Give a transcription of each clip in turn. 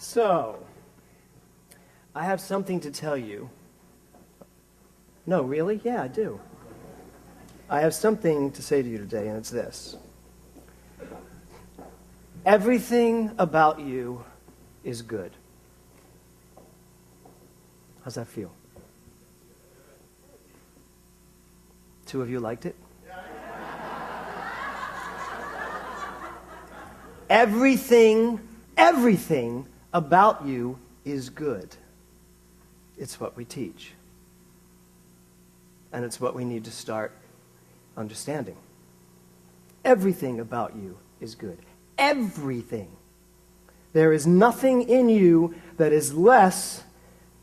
So, I have something to tell you. No, really? Yeah, I do. I have something to say to you today, and it's this. Everything about you is good. How's that feel? Two of you liked it? Everything about you is good. It's what we teach. And it's what we need to start understanding. Everything about you is good. Everything. There is nothing in you that is less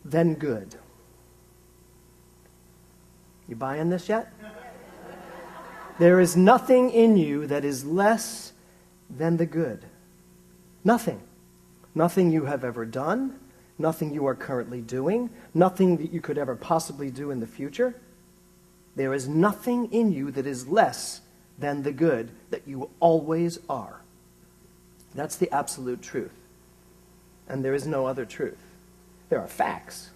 than good. You buying this yet? There is nothing in you that is less than the good. Nothing. Nothing you have ever done, nothing you are currently doing, nothing that you could ever possibly do in the future. There is nothing in you that is less than the good that you always are. That's the absolute truth. And there is no other truth. There are facts,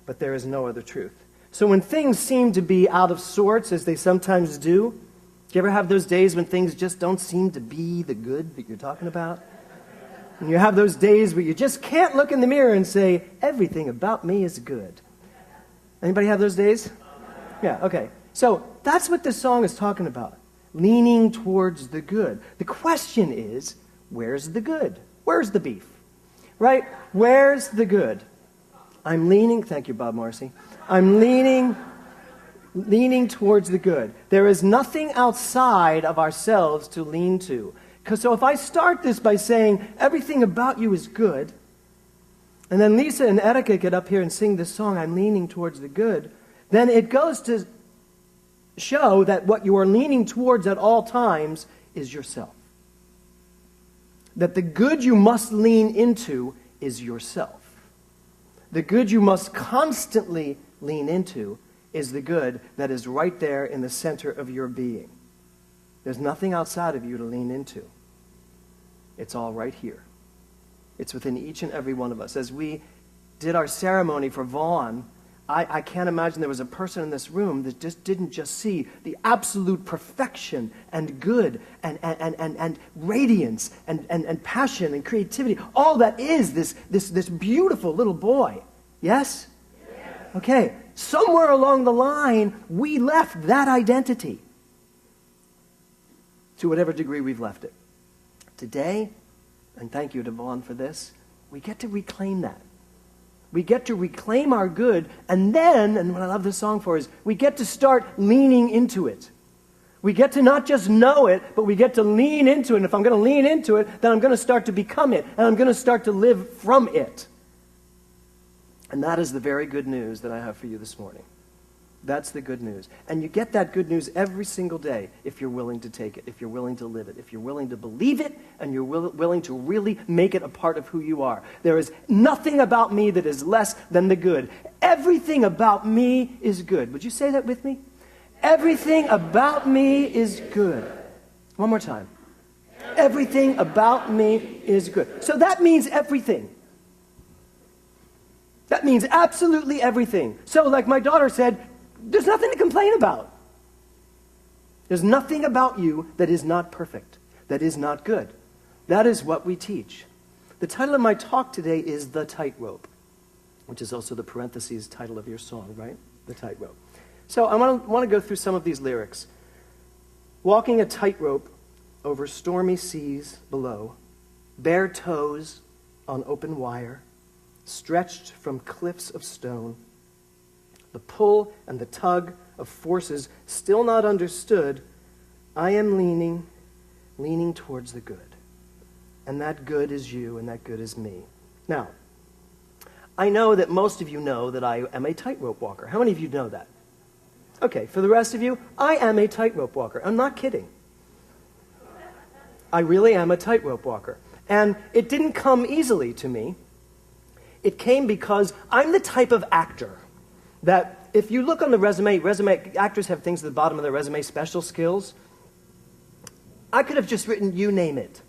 but there is no other truth. So when things seem to be out of sorts, as they sometimes do you ever have those days when things just don't seem to be the good that you're talking about? And you have those days where you just can't look in the mirror and say, everything about me is good. Anybody have those days? Yeah, okay. So that's what this song is talking about. Leaning towards the good. The question is, where's the good? Where's the beef? Right? Where's the good? I'm leaning, thank you, Bob Marcy. I'm leaning towards the good. There is nothing outside of ourselves to lean to. So if I start this by saying, everything about you is good, and then Lisa and Erica get up here and sing this song, I'm leaning towards the good, then it goes to show that what you are leaning towards at all times is yourself. That the good you must lean into is yourself. The good you must constantly lean into is the good that is right there in the center of your being. There's nothing outside of you to lean into. It's all right here. It's within each and every one of us. As we did our ceremony for Vaughn, I can't imagine there was a person in this room that didn't just see the absolute perfection and good and radiance and passion and creativity. All that is this beautiful little boy. Yes? Okay. Somewhere along the line, we left that identity. To whatever degree we've left it. Today, and thank you to Vaughn for this, we get to reclaim that. We get to reclaim our good, and then, and what I love this song for is, we get to start leaning into it. We get to not just know it, but we get to lean into it. And if I'm going to lean into it, then I'm going to start to become it, and I'm going to start to live from it. And that is the very good news that I have for you this morning. That's the good news. And you get that good news every single day if you're willing to take it, if you're willing to live it, if you're willing to believe it, and you're willing to really make it a part of who you are. There is nothing about me that is less than the good. Everything about me is good. Would you say that with me? Everything about me is good. One more time. Everything about me is good. So that means everything. That means absolutely everything. So like my daughter said, there's nothing to complain about. There's nothing about you that is not perfect, that is not good. That is what we teach. The title of my talk today is The Tightrope, which is also the parentheses title of your song, right? The Tightrope. So I want to go through some of these lyrics. Walking a tightrope over stormy seas below, bare toes on open wire, stretched from cliffs of stone, the pull and the tug of forces still not understood, I am leaning towards the good. And that good is you, and that good is me. Now, I know that most of you know that I am a tightrope walker. How many of you know that? Okay, for the rest of you, I am a tightrope walker. I'm not kidding. I really am a tightrope walker. And it didn't come easily to me. It came because I'm the type of actor that if you look on the resume, actors have things at the bottom of their resume, special skills. I could have just written, you name it.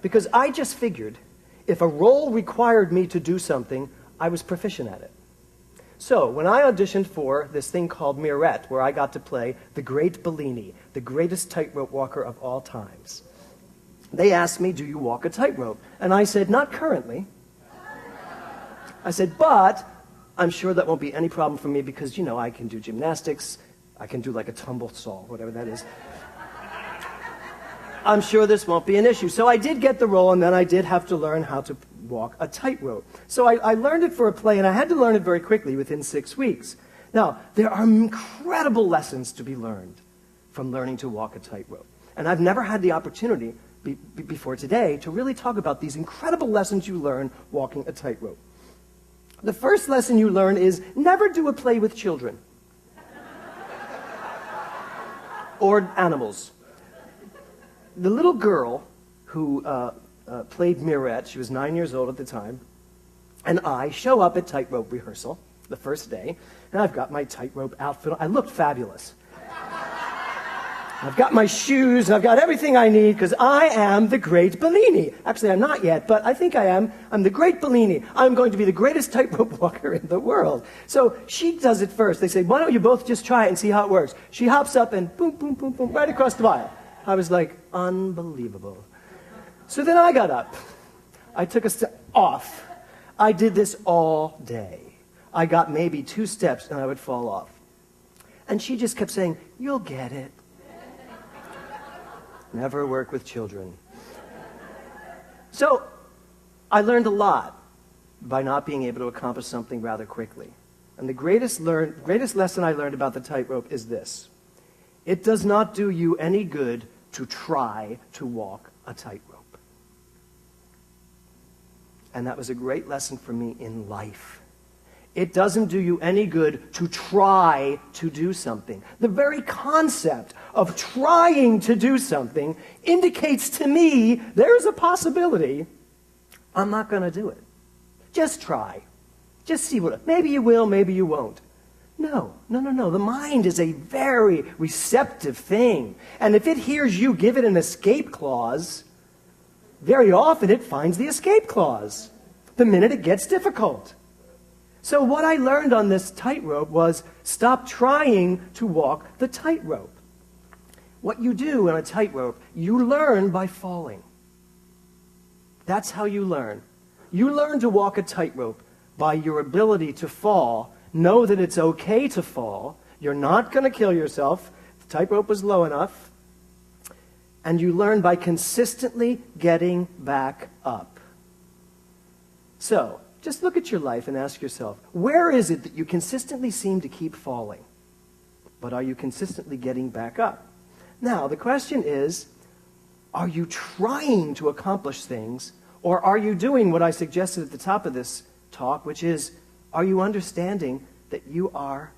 Because I just figured, if a role required me to do something, I was proficient at it. So, when I auditioned for this thing called Mirette, where I got to play the great Bellini, the greatest tightrope walker of all times, they asked me, do you walk a tightrope? And I said, not currently. I said, but I'm sure that won't be any problem for me because, I can do gymnastics, I can do like a tumble saw, whatever that is. I'm sure this won't be an issue. So I did get the role, and then I did have to learn how to walk a tightrope. So I learned it for a play, and I had to learn it very quickly within 6 weeks. Now, there are incredible lessons to be learned from learning to walk a tightrope. And I've never had the opportunity before today to really talk about these incredible lessons you learn walking a tightrope. The first lesson you learn is never do a play with children or animals. The little girl who played Mirette, she was 9 years old at the time, and I show up at tightrope rehearsal the first day, and I've got my tightrope outfit. I looked fabulous. I've got my shoes, and I've got everything I need, because I am the great Bellini. Actually, I'm not yet, but I think I am. I'm the great Bellini. I'm going to be the greatest tightrope walker in the world. So she does it first. They say, why don't you both just try it and see how it works? She hops up and boom, boom, boom, boom, right across the aisle. I was like, unbelievable. So then I got up. I took a step off. I did this all day. I got maybe 2 steps and I would fall off. And she just kept saying, you'll get it. Never work with children. So I learned a lot by not being able to accomplish something rather quickly. And the greatest lesson I learned about the tightrope is this. It does not do you any good to try to walk a tightrope. And that was a great lesson for me in life. It doesn't do you any good to try to do something. The very concept of trying to do something indicates to me there's a possibility I'm not going to do it. Just try. Just see maybe you will, maybe you won't. No. The mind is a very receptive thing. And if it hears you give it an escape clause, very often it finds the escape clause the minute it gets difficult. So what I learned on this tightrope was stop trying to walk the tightrope. What you do on a tightrope, you learn by falling. That's how you learn. You learn to walk a tightrope by your ability to fall. Know that it's okay to fall. You're not going to kill yourself. The tightrope was low enough. And you learn by consistently getting back up. So, just look at your life and ask yourself, where is it that you consistently seem to keep falling? But are you consistently getting back up? Now, the question is, are you trying to accomplish things, or are you doing what I suggested at the top of this talk, which is, are you understanding that you are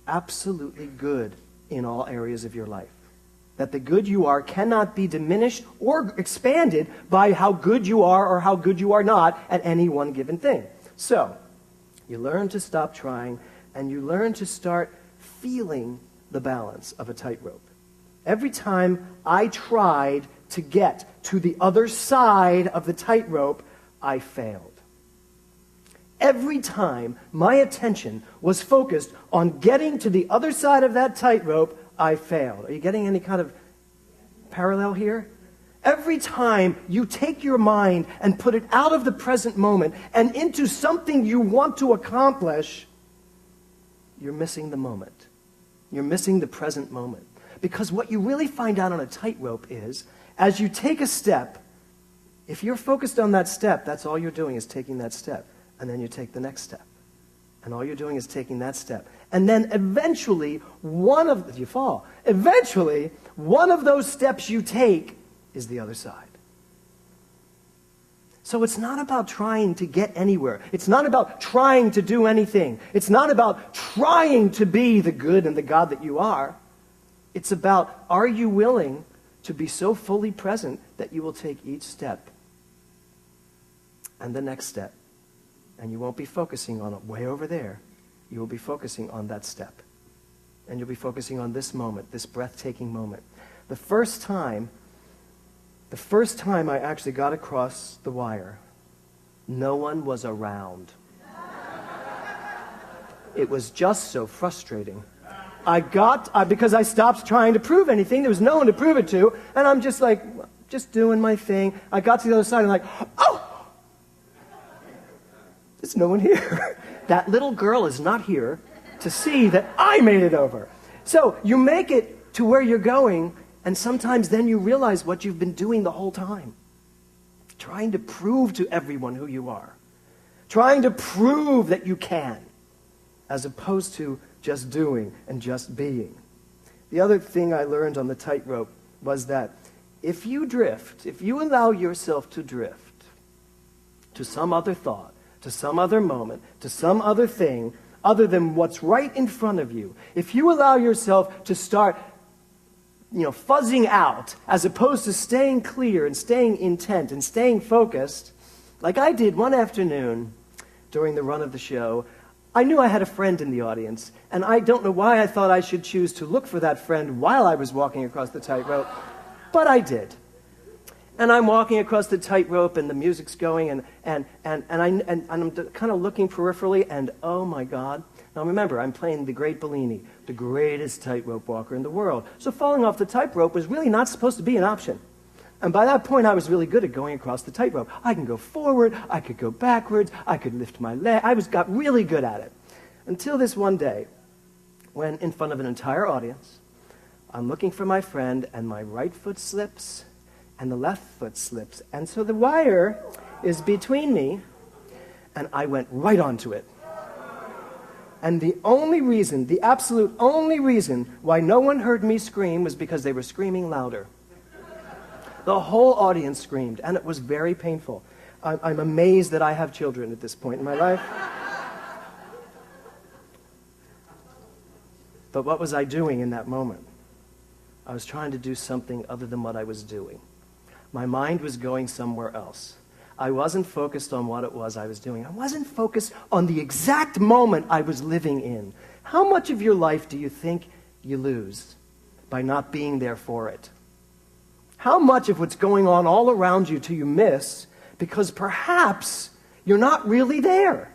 absolutely good in all areas of your life? That the good you are cannot be diminished or expanded by how good you are or how good you are not at any one given thing. So, you learn to stop trying, and you learn to start feeling the balance of a tightrope. Every time I tried to get to the other side of the tightrope, I failed. Every time my attention was focused on getting to the other side of that tightrope, I failed. Are you getting any kind of parallel here? Every time you take your mind and put it out of the present moment and into something you want to accomplish, you're missing the moment. You're missing the present moment. Because what you really find out on a tightrope is, as you take a step, if you're focused on that step, that's all you're doing is taking that step. And then you take the next step. And all you're doing is taking that step. And then eventually, eventually, one of those steps you take is the other side. So it's not about trying to get anywhere. It's not about trying to do anything. It's not about trying to be the good and the God that you are. It's about, are you willing to be so fully present that you will take each step and the next step? And you won't be focusing on it way over there. You will be focusing on that step. And you'll be focusing on this moment, this breathtaking moment. The first time I actually got across the wire, No one was around. It was just so frustrating. Because I stopped trying to prove anything, there was no one to prove it to, and I'm just like, just doing my thing. I got to the other side and like, oh! There's no one here. That little girl is not here to see that I made it over. So you make it to where you're going, and sometimes then you realize what you've been doing the whole time. Trying to prove to everyone who you are. Trying to prove that you can, as opposed to just doing and just being. The other thing I learned on the tightrope was that if you drift, if you allow yourself to drift to some other thought, to some other moment, to some other thing, other than what's right in front of you, if you allow yourself to start, fuzzing out, as opposed to staying clear and staying intent and staying focused, like I did one afternoon during the run of the show, I knew I had a friend in the audience, and I don't know why I thought I should choose to look for that friend while I was walking across the tightrope, but I did. And I'm walking across the tightrope, and the music's going, and I'm kind of looking peripherally, and oh my God. Now remember, I'm playing the great Bellini, the greatest tightrope walker in the world. So falling off the tightrope was really not supposed to be an option. And by that point, I was really good at going across the tightrope. I can go forward, I could go backwards, I could lift my leg. Got really good at it. Until this one day, when in front of an entire audience, I'm looking for my friend, and my right foot slips, and the left foot slips. And so the wire is between me, and I went right onto it. And the absolute only reason why no one heard me scream was because they were screaming louder. The whole audience screamed, and it was very painful. I'm amazed that I have children at this point in my life. But what was I doing in that moment? I was trying to do something other than what I was doing. My mind was going somewhere else. I wasn't focused on what it was I was doing. I wasn't focused on the exact moment I was living in. How much of your life do you think you lose by not being there for it? How much of what's going on all around you do you miss because perhaps you're not really there?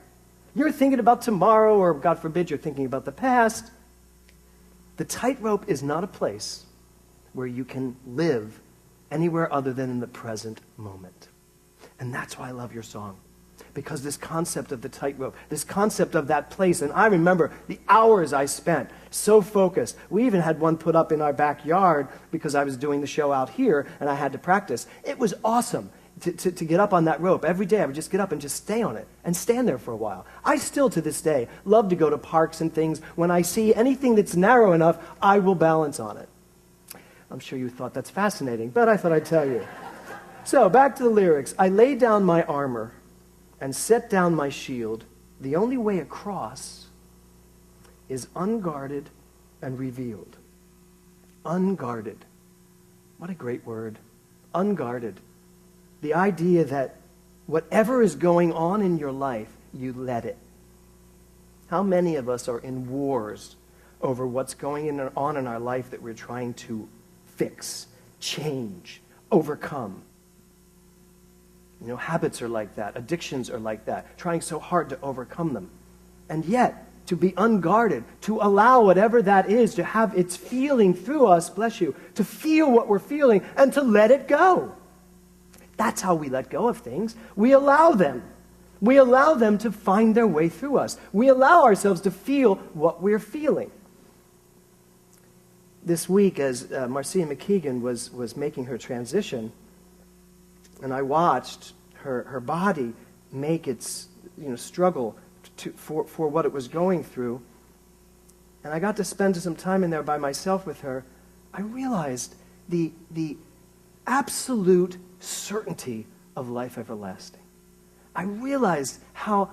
You're thinking about tomorrow, or God forbid, you're thinking about the past. The tightrope is not a place where you can live anywhere other than in the present moment. And that's why I love your song. Because this concept of the tightrope, this concept of that place, and I remember the hours I spent so focused. We even had one put up in our backyard because I was doing the show out here and I had to practice. It was awesome to get up on that rope. Every day I would just get up and just stay on it and stand there for a while. I still to this day love to go to parks and things. When I see anything that's narrow enough, I will balance on it. I'm sure you thought that's fascinating, but I thought I'd tell you. So back to the lyrics. I lay down my armor and set down my shield. The only way across is unguarded and revealed. Unguarded. What a great word. Unguarded. The idea that whatever is going on in your life, you let it. How many of us are in wars over what's going on in our life that we're trying to fix, change, overcome? Habits are like that. Addictions are like that. Trying so hard to overcome them. And yet, to be unguarded, to allow whatever that is to have its feeling through us, bless you, to feel what we're feeling and to let it go. That's how we let go of things. We allow them. We allow them to find their way through us. We allow ourselves to feel what we're feeling. This week, as Marcia McKeegan was making her transition, and I watched her body make its struggle for what it was going through, and I got to spend some time in there by myself with her, I realized the absolute certainty of life everlasting. I realized how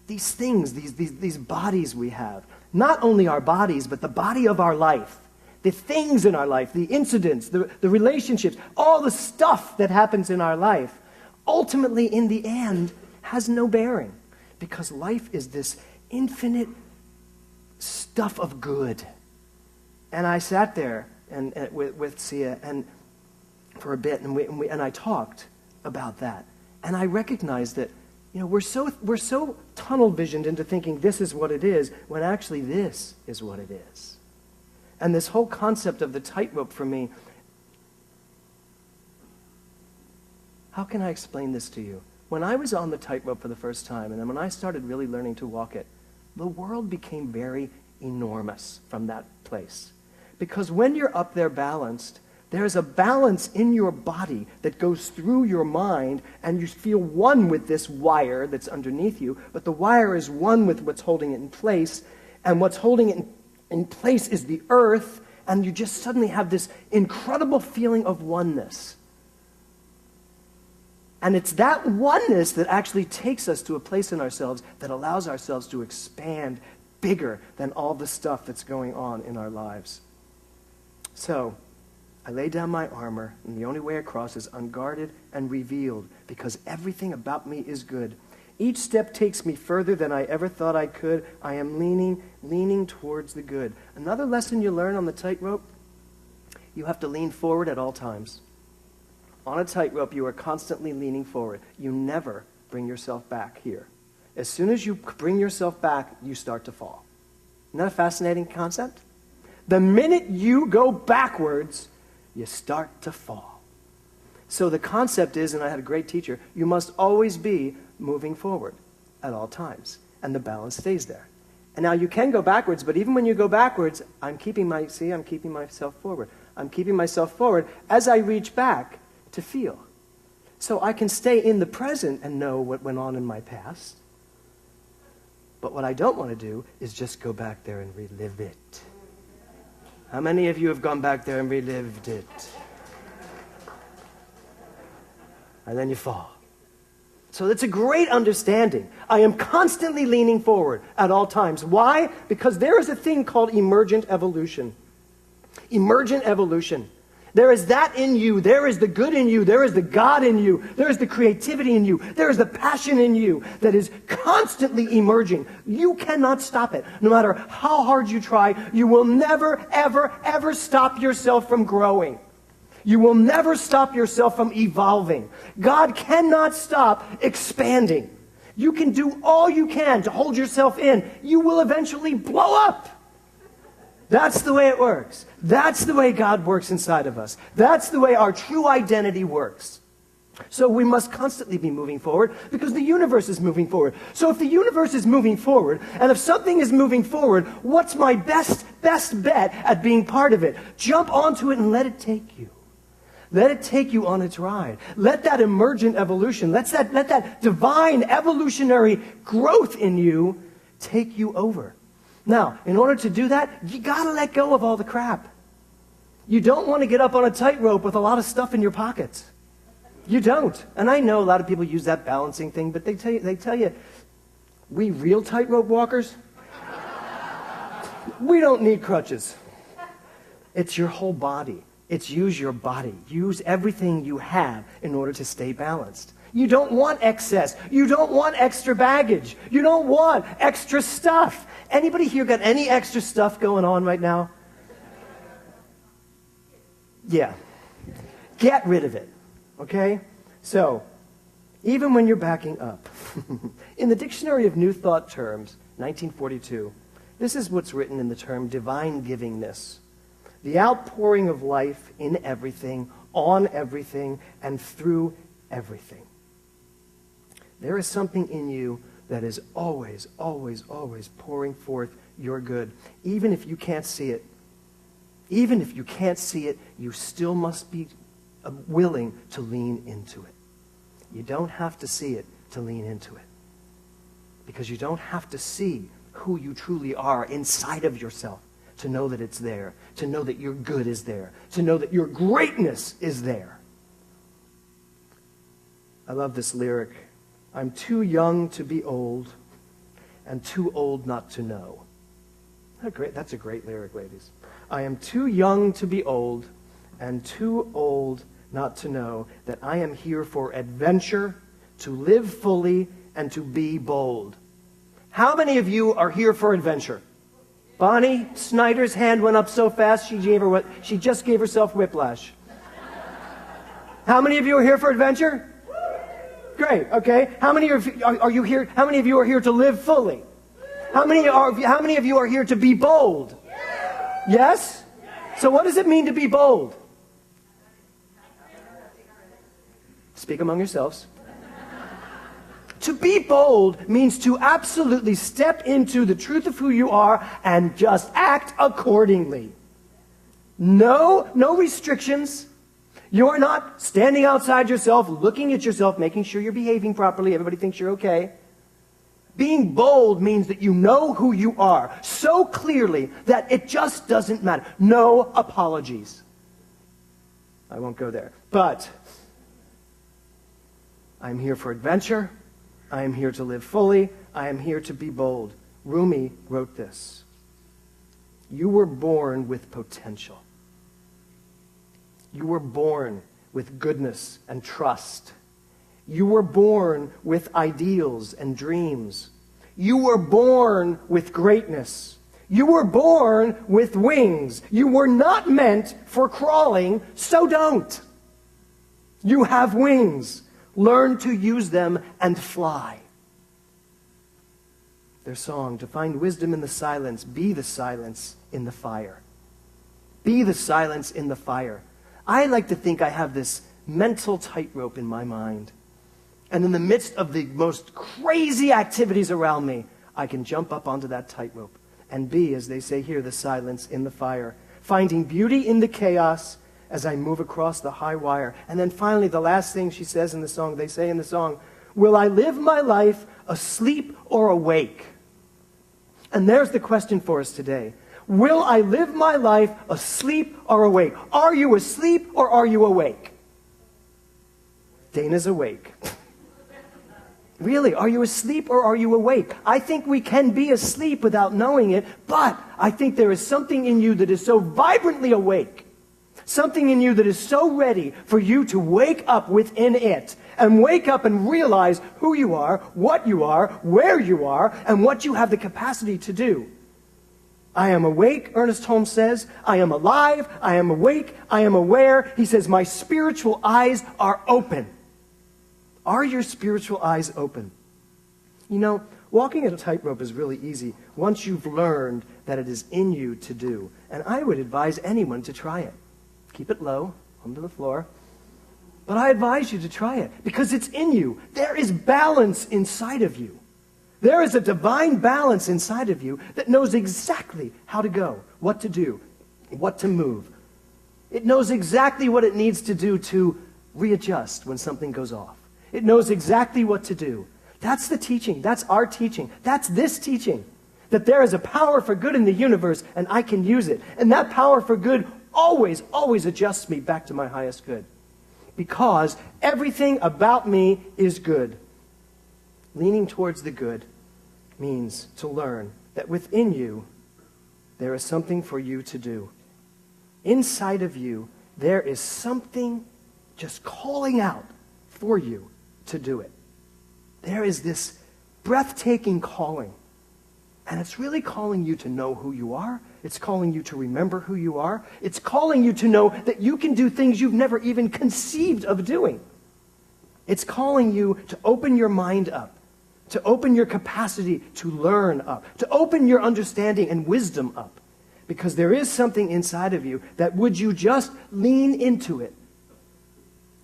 these things, these bodies we have, not only our bodies, but the body of our life, the things in our life, the incidents, the relationships, all the stuff that happens in our life, ultimately in the end has no bearing, because life is this infinite stuff of good. And I sat there with Sia and for a bit, and I talked about that. And I recognize that, we're so tunnel visioned into thinking this is what it is, when actually this is what it is. And this whole concept of the tightrope for me, how can I explain this to you? When I was on the tightrope for the first time, and then when I started really learning to walk it, the world became very enormous from that place. Because when you're up there balanced, there's a balance in your body that goes through your mind, and you feel one with this wire that's underneath you, but the wire is one with what's holding it in place, and what's holding it in place is the earth, and you just suddenly have this incredible feeling of oneness. And it's that oneness that actually takes us to a place in ourselves that allows ourselves to expand bigger than all the stuff that's going on in our lives. So, I lay down my armor, and the only way across is unguarded and revealed, because everything about me is good. Each step takes me further than I ever thought I could. I am leaning towards the good. Another lesson you learn on the tightrope, you have to lean forward at all times. On a tightrope, you are constantly leaning forward. You never bring yourself back here. As soon as you bring yourself back, you start to fall. Isn't that a fascinating concept? The minute you go backwards, you start to fall. So the concept is, and I had a great teacher, you must always be moving forward at all times, and the balance stays there. And now you can go backwards, but even when you go backwards, I'm keeping myself forward. I'm keeping myself forward as I reach back to feel. So I can stay in the present and know what went on in my past. But what I don't want to do is just go back there and relive it. How many of you have gone back there and relived it? And then you fall. So that's a great understanding. I am constantly leaning forward at all times. Why? Because there is a thing called emergent evolution. Emergent evolution. There is that in you. There is the good in you. There is the God in you. There is the creativity in you. There is the passion in you that is constantly emerging. You cannot stop it. No matter how hard you try, you will never, ever, ever stop yourself from growing. You will never stop yourself from evolving. God cannot stop expanding. You can do all you can to hold yourself in. You will eventually blow up. That's the way it works. That's the way God works inside of us. That's the way our true identity works. So we must constantly be moving forward because the universe is moving forward. So if the universe is moving forward, and if something is moving forward, what's my best bet at being part of it? Jump onto it and let it take you. Let it take you on its ride. Let that emergent evolution, let that divine evolutionary growth in you take you over. Now, in order to do that, you got to let go of all the crap. You don't want to get up on a tightrope with a lot of stuff in your pockets. You don't. And I know a lot of people use that balancing thing, but they tell you, we real tightrope walkers, we don't need crutches. It's your whole body. It's use your body. Use everything you have in order to stay balanced. You don't want excess. You don't want extra baggage. You don't want extra stuff. Anybody here got any extra stuff going on right now? Yeah. Get rid of it. Okay? So, even when you're backing up, in the Dictionary of New Thought Terms, 1942, this is what's written in the term divine givingness. The outpouring of life in everything, on everything, and through everything. There is something in you that is always, always, always pouring forth your good. Even if you can't see it. Even if you can't see it, you still must be willing to lean into it. You don't have to see it to lean into it. Because you don't have to see who you truly are inside of yourself to know that it's there, to know that your good is there, to know that your greatness is there. I love this lyric. I'm too young to be old and too old not to know. That's a great lyric, ladies. I am too young to be old and too old not to know that I am here for adventure, to live fully, and to be bold. How many of you are here for adventure? Bonnie Snyder's hand went up so fast she just gave herself whiplash. How many of you are here for adventure? Great, okay. How many are you here? How many of you are here to live fully? How many of you are here to be bold? Yes? So what does it mean to be bold? Speak among yourselves. To be bold means to absolutely step into the truth of who you are and just act accordingly. No restrictions. You're not standing outside yourself, looking at yourself, making sure you're behaving properly. Everybody thinks you're okay. Being bold means that you know who you are so clearly that it just doesn't matter. No apologies. I won't go there. But I'm here for adventure. I am here to live fully. I am here to be bold. Rumi wrote this. You were born with potential. You were born with goodness and trust. You were born with ideals and dreams. You were born with greatness. You were born with wings. You were not meant for crawling, so don't. You have wings. Learn to use them and fly. Their song, to find wisdom in the silence, be the silence in the fire. Be the silence in the fire. I like to think I have this mental tightrope in my mind. And in the midst of the most crazy activities around me, I can jump up onto that tightrope and be, as they say here, the silence in the fire. Finding beauty in the chaos as I move across the high wire. And then finally, the last thing she says in the song, they say in the song, will I live my life asleep or awake? And there's the question for us today. Will I live my life asleep or awake? Are you asleep or are you awake? Dana's awake. Really, are you asleep or are you awake? I think we can be asleep without knowing it, but I think there is something in you that is so vibrantly awake. Something in you that is so ready for you to wake up within it. And wake up and realize who you are, what you are, where you are, and what you have the capacity to do. I am awake, Ernest Holmes says. I am alive. I am awake. I am aware. He says, my spiritual eyes are open. Are your spiritual eyes open? You know, walking at a tightrope is really easy once you've learned that it is in you to do. And I would advise anyone to try it. Keep it low, onto the floor. But I advise you to try it because it's in you. There is balance inside of you. There is a divine balance inside of you that knows exactly how to go, what to do, what to move. It knows exactly what it needs to do to readjust when something goes off. It knows exactly what to do. That's the teaching. That's our teaching. That's this teaching. That there is a power for good in the universe and I can use it. And that power for good always adjusts me back to my highest good. Because everything about me is good. Leaning towards the good means to learn that within you, there is something for you to do. Inside of you, there is something just calling out for you to do it. There is this breathtaking calling. And it's really calling you to know who you are. It's calling you to remember who you are. It's calling you to know that you can do things you've never even conceived of doing. It's calling you to open your mind up, to open your capacity to learn up, to open your understanding and wisdom up. Because there is something inside of you that would you just lean into it,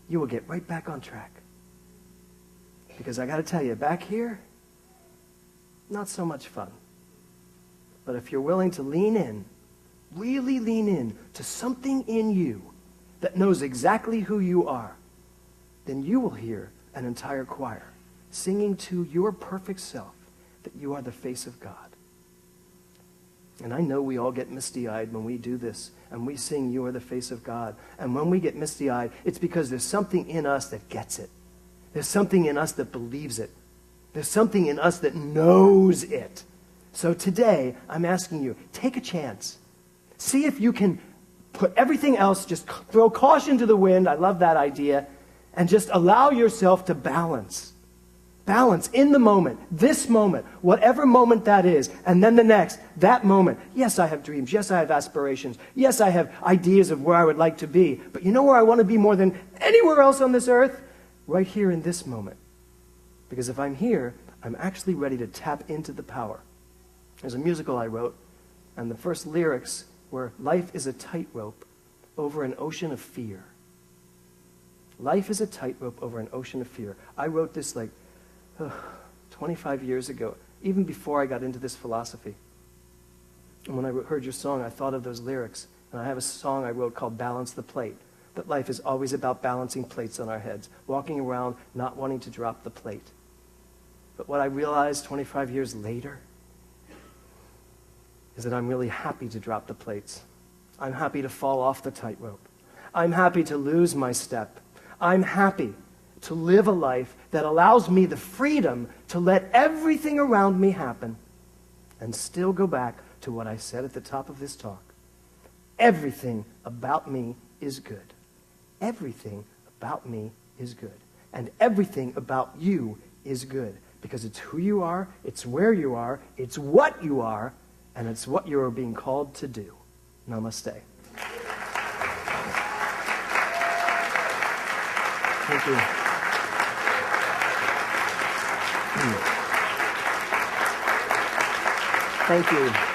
you will get right back on track. Because I got to tell you, back here, not so much fun. But if you're willing to lean in, really lean in to something in you that knows exactly who you are, then you will hear an entire choir singing to your perfect self that you are the face of God. And I know we all get misty-eyed when we do this and we sing, you are the face of God. And when we get misty-eyed, it's because there's something in us that gets it. There's something in us that believes it. There's something in us that knows it. So today, I'm asking you, take a chance. See if you can put everything else, just throw caution to the wind. I love that idea. And just allow yourself to balance. Balance in the moment, this moment, whatever moment that is, and then the next, that moment. Yes, I have dreams. Yes, I have aspirations. Yes, I have ideas of where I would like to be. But you know where I want to be more than anywhere else on this earth? Right here in this moment. Because if I'm here, I'm actually ready to tap into the power. There's a musical I wrote, and the first lyrics were, life is a tightrope over an ocean of fear. Life is a tightrope over an ocean of fear. I wrote this 25 years ago, even before I got into this philosophy. And when I heard your song, I thought of those lyrics. And I have a song I wrote called Balance the Plate, that life is always about balancing plates on our heads, walking around not wanting to drop the plate. But what I realized 25 years later is that I'm really happy to drop the plates. I'm happy to fall off the tightrope. I'm happy to lose my step. I'm happy to live a life that allows me the freedom to let everything around me happen and still go back to what I said at the top of this talk. Everything about me is good. Everything about me is good. And everything about you is good. Because it's who you are, it's where you are, it's what you are, and it's what you are being called to do. Namaste. Thank you. Thank you.